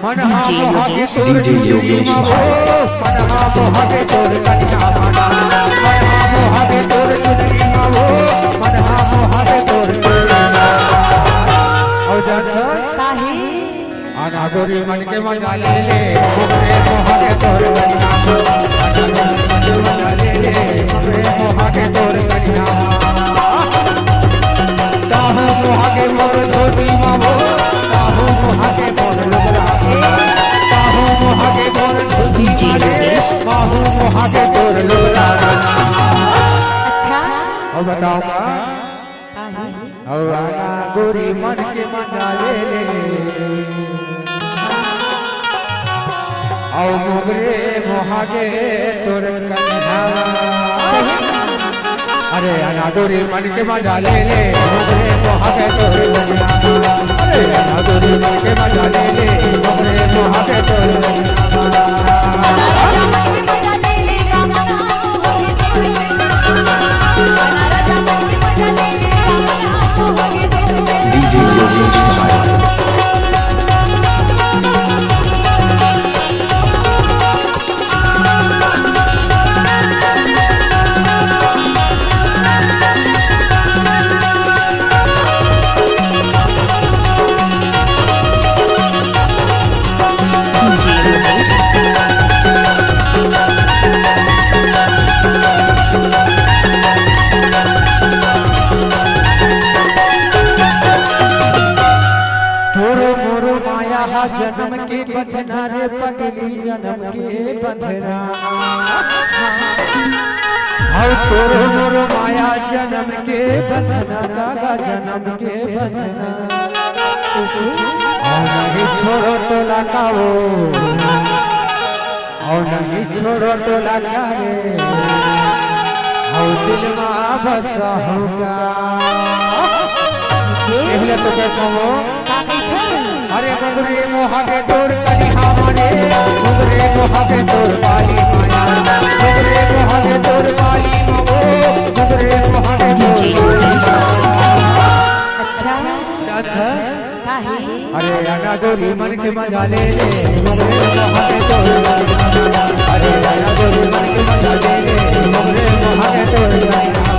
DJ Yogesh अनादोरी मन के मजा ले ले मोहरे मोहा के तोर कन्या अनादोरी मन के मजा ले ले मोहरे मोहा के तोर कन्या ताहू मोहा के मोर धोती मावो ताहू मोहा के मोर लुगड़ा ताहू मोहा के मोर धोती ताहू मोहा के तोर लुगड़ा। अच्छा और बताऊंगा और अनादोरी मन के मजा ले ले और मोगरे मोहागे तोर कन्या। अरे अनादोरी मन के मजा ले ले मोगरे मोहागे तोर कन्या। अरे अनादोरी मन के मजा ले ले मोगरे मोहागे तोर DJ Yogesh जन्म के बंधना रे पगली जन्म के बंधना और तोरो मोर माया जन्म के बंधना दादा जन्म के बंधना और नहीं छोड़ो तो लगाओ और नहीं छोड़ो तो लगा रे और दिल में बसा होगा पहले तो कहता हूँ अरे मुगरे मोहागे तोर कन्या माने मुगरे मोहागे तोर काली माया मुगरे मोहागे तोर काली माओ मुगरे मोहागे तोर। अच्छा काहे अरे अनादोरी मन के मजा ले ले मुगरे मोहागे तोर अरे अनादोरी मन के मजा ले ले मुगरे मोहागे तोर।